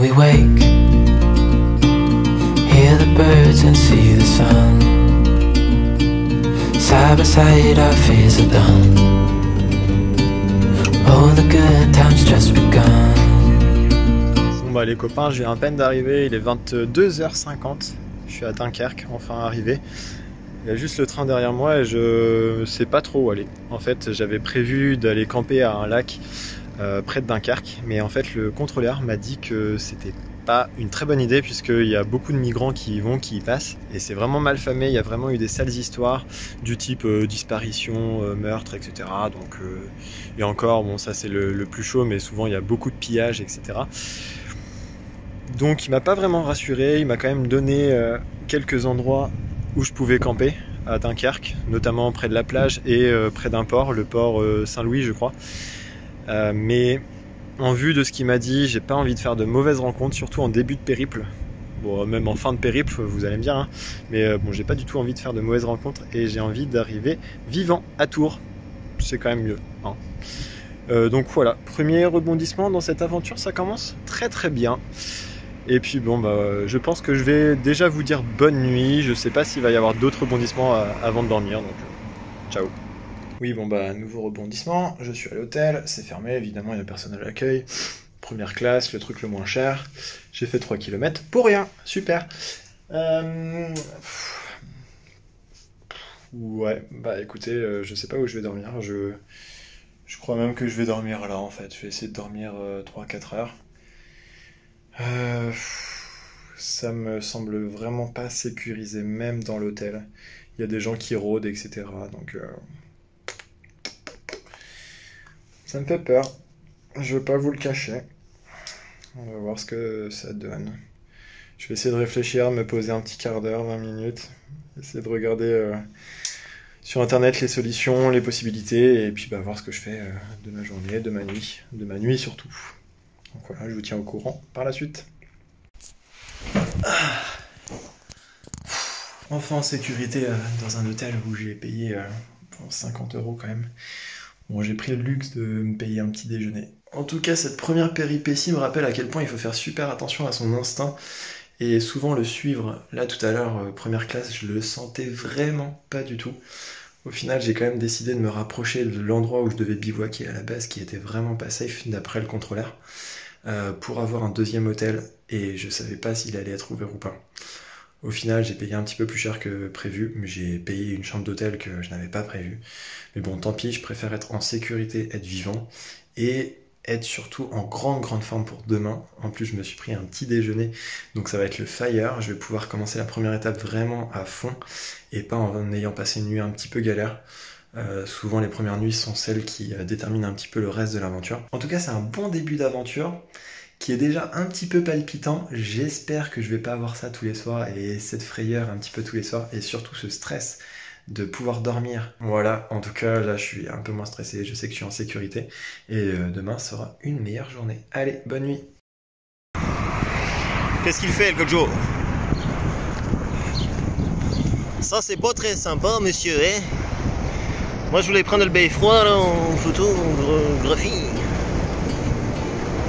we wake, hear the birds and see the sun. Side by side our fears are done. Oh, the good times just begun. Bon bah les copains, je viens à peine d'arriver, il est 22h50. Je suis à Dunkerque, enfin arrivé. Il y a juste le train derrière moi et je sais pas trop où aller. En fait, j'avais prévu d'aller camper à un lac près de Dunkerque, mais en fait le contrôleur m'a dit que c'était pas une très bonne idée puisqu'il y a beaucoup de migrants qui y vont, qui y passent et c'est vraiment mal famé. Il y a vraiment eu des sales histoires du type disparition, meurtre, etc. Donc et encore, bon ça c'est le plus chaud, mais souvent il y a beaucoup de pillages, etc. Donc il m'a pas vraiment rassuré. Il m'a quand même donné quelques endroits où je pouvais camper à Dunkerque, notamment près de la plage et près d'un port, le port Saint-Louis je crois. Mais en vue de ce qu'il m'a dit, j'ai pas envie de faire de mauvaises rencontres, surtout en début de périple. Bon, même en fin de périple, vous allez me dire, hein. Mais bon, j'ai pas du tout envie de faire de mauvaises rencontres et j'ai envie d'arriver vivant à Tours. C'est quand même mieux, hein. Donc voilà, premier rebondissement dans cette aventure, ça commence très très bien. Et puis bon, bah, je pense que je vais déjà vous dire bonne nuit. Je sais pas s'il va y avoir d'autres rebondissements avant de dormir, donc ciao. Oui, bon bah, nouveau rebondissement, je suis à l'hôtel, c'est fermé, évidemment il n'y a personne à l'accueil. Première classe, le truc le moins cher. J'ai fait 3 km pour rien, super. Ouais, bah écoutez, je sais pas où je vais dormir. Je crois même que je vais dormir là en fait. Je vais essayer de dormir 3-4 heures. Ça me semble vraiment pas sécurisé, même dans l'hôtel. Il y a des gens qui rôdent, etc. Donc ça me fait peur. Je vais pas vous le cacher. On va voir ce que ça donne. Je vais essayer de réfléchir, me poser un petit quart d'heure, 20 minutes. Essayer de regarder sur internet les solutions, les possibilités, et puis bah, voir ce que je fais de ma journée, de ma nuit surtout. Donc voilà, je vous tiens au courant par la suite. Enfin en sécurité dans un hôtel où j'ai payé 50 € quand même. Bon, j'ai pris le luxe de me payer un petit déjeuner. En tout cas, cette première péripétie me rappelle à quel point il faut faire super attention à son instinct et souvent le suivre. Là, tout à l'heure, première classe, je le sentais vraiment pas du tout. Au final, j'ai quand même décidé de me rapprocher de l'endroit où je devais bivouaquer à la base, qui était vraiment pas safe d'après le contrôleur, pour avoir un deuxième hôtel, et je savais pas s'il allait être ouvert ou pas. Au final, j'ai payé un petit peu plus cher que prévu, mais j'ai payé une chambre d'hôtel que je n'avais pas prévue. Mais bon, tant pis, je préfère être en sécurité, être vivant, et être surtout en grande forme pour demain. En plus, je me suis pris un petit déjeuner, donc ça va être le fire. Je vais pouvoir commencer la première étape vraiment à fond, et pas en ayant passé une nuit un petit peu galère. Souvent, les premières nuits sont celles qui déterminent un petit peu le reste de l'aventure. En tout cas, c'est un bon début d'aventure, qui est déjà un petit peu palpitant. J'espère que je vais pas avoir ça tous les soirs et cette frayeur un petit peu tous les soirs et surtout ce stress de pouvoir dormir. Voilà, en tout cas là je suis un peu moins stressé, je sais que je suis en sécurité et demain sera une meilleure journée. Allez, bonne nuit. Qu'est-ce qu'il fait le Kojo? Ça c'est pas très sympa monsieur, hein. Moi je voulais prendre le beffroi là en photographie.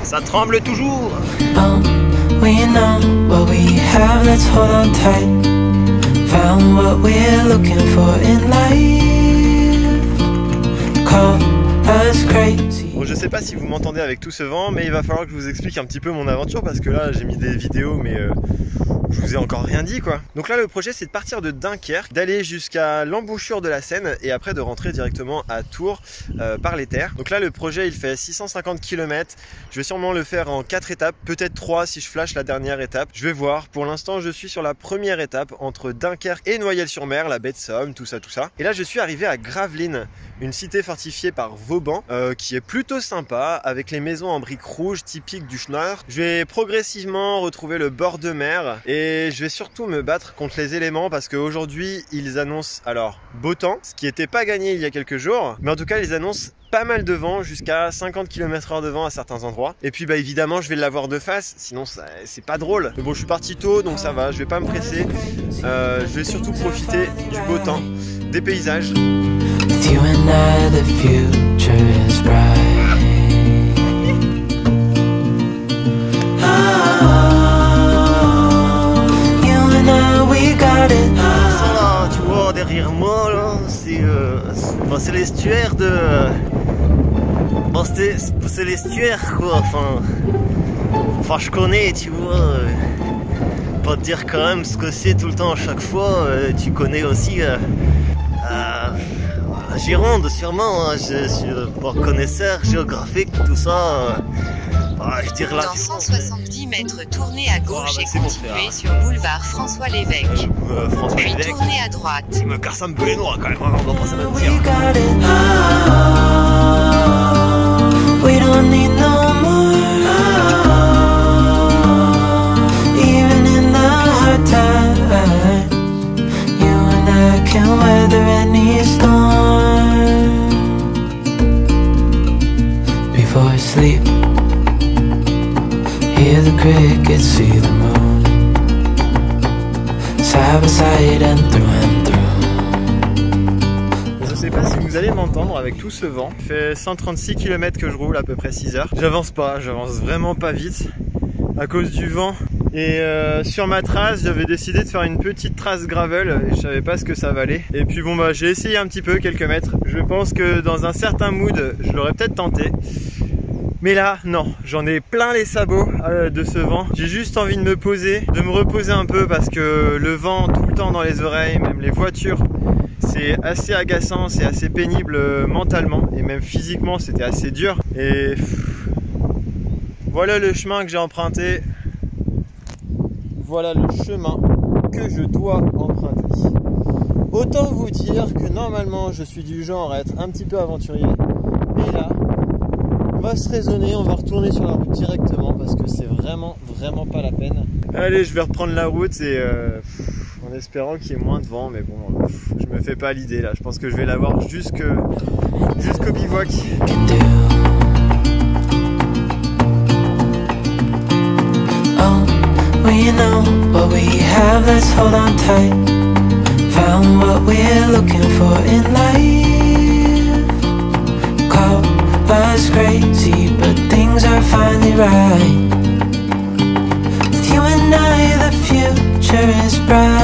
Ça tremble toujours. Oh, we know what we have, let's hold on tight. Found what we're looking for in life. Call us crazy. Bon, je sais pas si vous m'entendez avec tout ce vent, mais il va falloir que je vous explique un petit peu mon aventure parce que là j'ai mis des vidéos, mais je vous ai encore rien dit quoi. Donc là le projet c'est de partir de Dunkerque, d'aller jusqu'à l'embouchure de la Seine et après de rentrer directement à Tours par les terres. Donc là le projet il fait 650 km, je vais sûrement le faire en 4 étapes, peut-être 3 si je flash la dernière étape. Je vais voir, pour l'instant je suis sur la première étape entre Dunkerque et Noyelles-sur-Mer, la baie de Somme, tout ça. Et là je suis arrivé à Gravelines, une cité fortifiée par Vauban qui est plutôt sympa avec les maisons en briques rouges typiques du Schnorr. Je vais progressivement retrouver le bord de mer et je vais surtout me battre contre les éléments parce qu'aujourd'hui ils annoncent alors beau temps, ce qui n'était pas gagné il y a quelques jours, mais en tout cas ils annoncent pas mal de vent, jusqu'à 50 km/h de vent à certains endroits. Et puis bah évidemment je vais l'avoir de face, sinon c'est pas drôle. Mais bon je suis parti tôt donc ça va, je vais pas me presser. Je vais surtout profiter du beau temps, des paysages. With you and I, the future is bright. Ah. derrière moi là, c'est l'estuaire de... Bon, c'est l'estuaire quoi, enfin je connais, tu vois. Pas te dire quand même ce que c'est tout le temps à chaque fois, tu connais aussi la Gironde sûrement, hein. Je suis pas connaisseur géographique, tout ça. Je dirais là. Dans 170 mètres, tournez à gauche et bon, continuez sur boulevard François Lévesque. François Puis Lévesque. tournez à droite. Il me casse un peu les noix quand même, on va pas se We mentir. got it. We don't need no more. Even in the hard times, you and I can weather any storm. Before I sleep, hear the crickets, see the moon, side by side and through. Je sais pas si vous allez m'entendre avec tout ce vent. Il fait 136 km que je roule, à peu près 6 heures. J'avance vraiment pas vite à cause du vent. Et sur ma trace, j'avais décidé de faire une petite trace gravel et je savais pas ce que ça valait. Et puis bon bah j'ai essayé un petit peu, quelques mètres. Je pense que dans un certain mood, je l'aurais peut-être tenté. Mais là, non, j'en ai plein les sabots de ce vent. J'ai juste envie de me poser, de me reposer un peu parce que le vent tout le temps dans les oreilles, même les voitures, c'est assez agaçant, c'est assez pénible mentalement et même physiquement c'était assez dur. Et voilà le chemin que j'ai emprunté. Voilà le chemin que je dois emprunter. Autant vous dire que normalement je suis du genre à être un petit peu aventurier. Mais là, on va se raisonner, on va retourner sur la route directement parce que c'est vraiment pas la peine. Allez, je vais reprendre la route et en espérant qu'il y ait moins de vent, mais bon, je me fais pas l'idée là. Je pense que je vais l'avoir jusqu'au bivouac. Can do. Oh, we know what we have, let's hold on tight. Found what we're looking for in life. Call us crazy, but things are finally right. With you and I, the future is bright.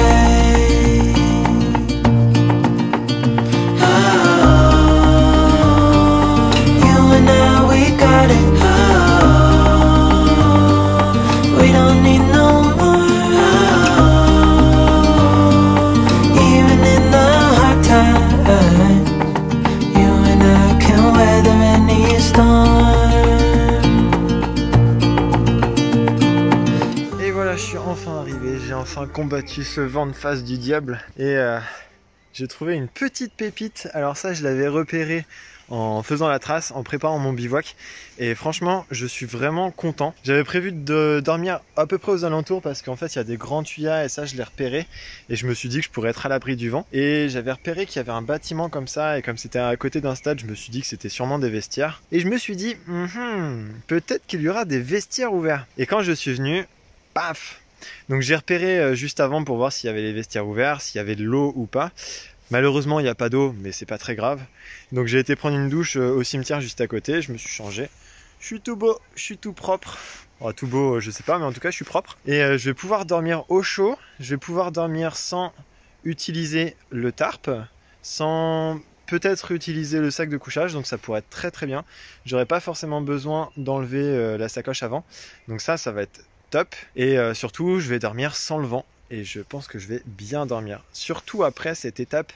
You and I, we got it. We don't need no more. Even in the hard times, you and I can weather any storm. Et voilà, je suis enfin arrivé, j'ai enfin combattu ce vent de face du diable et j'ai trouvé une petite pépite. Alors ça, je l'avais repéré en faisant la trace, en préparant mon bivouac et franchement, je suis vraiment content. J'avais prévu de dormir à peu près aux alentours parce qu'en fait, il y a des grands tuyas et ça, je l'ai repéré et je me suis dit que je pourrais être à l'abri du vent. Et j'avais repéré qu'il y avait un bâtiment comme ça et comme c'était à côté d'un stade, je me suis dit que c'était sûrement des vestiaires. Et je me suis dit, peut-être qu'il y aura des vestiaires ouverts. Et quand je suis venu, paf! Donc j'ai repéré juste avant pour voir s'il y avait les vestiaires ouverts, s'il y avait de l'eau ou pas. Malheureusement, il n'y a pas d'eau, mais c'est pas très grave. Donc j'ai été prendre une douche au cimetière juste à côté, je me suis changé. Je suis tout beau, je suis tout propre. Oh, tout beau, je sais pas, mais en tout cas, je suis propre. Et je vais pouvoir dormir au chaud, je vais pouvoir dormir sans utiliser le tarp, sans peut-être utiliser le sac de couchage, donc ça pourrait être très bien. J'aurais pas forcément besoin d'enlever la sacoche avant. Donc ça va être top. Et surtout, je vais dormir sans le vent. Et je pense que je vais bien dormir. Surtout après cette étape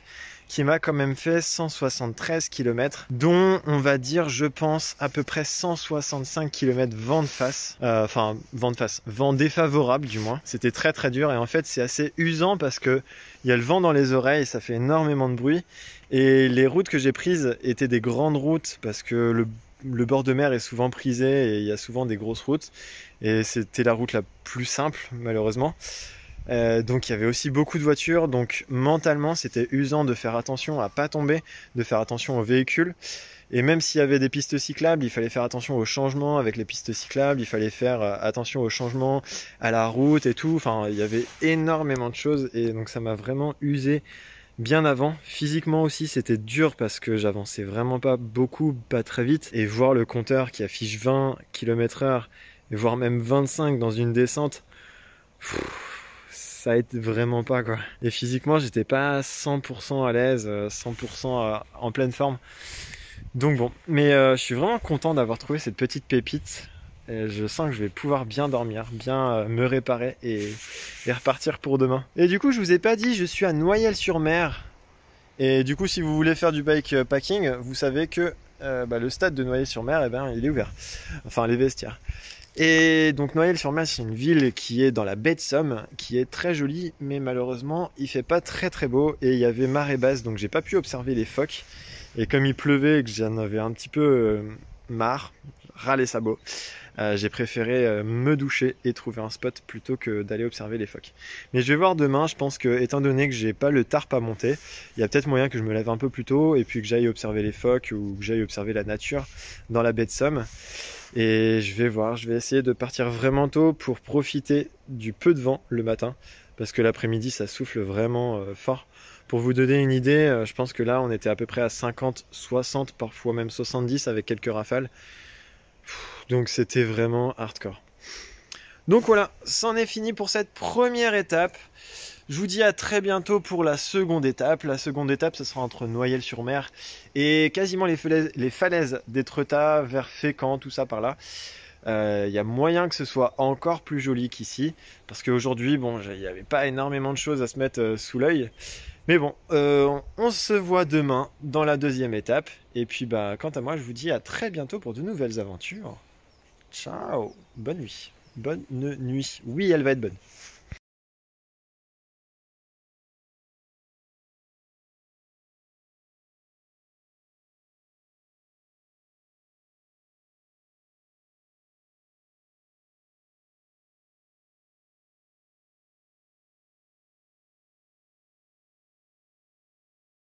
qui m'a quand même fait 173 km, dont on va dire, je pense, à peu près 165 km vent de face. Enfin, vent de face, vent défavorable du moins. C'était très dur et en fait c'est assez usant parce que il y a le vent dans les oreilles, ça fait énormément de bruit. Et les routes que j'ai prises étaient des grandes routes parce que le bord de mer est souvent prisé et il y a souvent des grosses routes. Et c'était la route la plus simple, malheureusement. Donc il y avait aussi beaucoup de voitures, donc mentalement c'était usant de faire attention à pas tomber, de faire attention aux véhicules. Et même s'il y avait des pistes cyclables, il fallait faire attention aux changements avec les pistes cyclables, il fallait faire attention aux changements à la route et tout. Enfin, il y avait énormément de choses et donc ça m'a vraiment usé bien avant. Physiquement aussi c'était dur parce que j'avançais vraiment pas beaucoup, pas très vite. Et voir le compteur qui affiche 20 km/h et voire même 25 dans une descente, ça aide vraiment pas quoi. Et physiquement, j'étais pas 100% à l'aise, 100% en pleine forme. Donc bon, mais je suis vraiment content d'avoir trouvé cette petite pépite. Et je sens que je vais pouvoir bien dormir, bien me réparer et repartir pour demain. Et du coup, je vous ai pas dit, je suis à Noyelles-sur-Mer. Et du coup, si vous voulez faire du bikepacking, vous savez que le stade de Noyelles-sur-Mer, eh ben, il est ouvert. Enfin, les vestiaires. Et donc Noyelles-sur-Mer, c'est une ville qui est dans la baie de Somme, qui est très jolie, mais malheureusement, il fait pas très très beau et il y avait marée basse, donc j'ai pas pu observer les phoques. Et comme il pleuvait et que j'en avais un petit peu marre, ras les sabots, j'ai préféré me doucher et trouver un spot plutôt que d'aller observer les phoques. Mais je vais voir demain, je pense que étant donné que j'ai pas le tarp à monter, il y a peut-être moyen que je me lève un peu plus tôt et puis que j'aille observer les phoques ou que j'aille observer la nature dans la baie de Somme. Et je vais voir, je vais essayer de partir vraiment tôt pour profiter du peu de vent le matin, parce que l'après-midi ça souffle vraiment fort. Pour vous donner une idée, je pense que là on était à peu près à 50, 60, parfois même 70 avec quelques rafales. Donc c'était vraiment hardcore. Donc voilà, c'en est fini pour cette première étape. Je vous dis à très bientôt pour la seconde étape. La seconde étape, ce sera entre Noyelles-sur-Mer et quasiment les falaises d'Étretat, vers Fécamp, tout ça par là. Il y a moyen que ce soit encore plus joli qu'ici, parce qu'aujourd'hui, bon, il n'y avait pas énormément de choses à se mettre sous l'œil. Mais bon, on se voit demain dans la deuxième étape. Et puis, quant à moi, je vous dis à très bientôt pour de nouvelles aventures. Ciao, bonne nuit. Bonne nuit. Oui, elle va être bonne.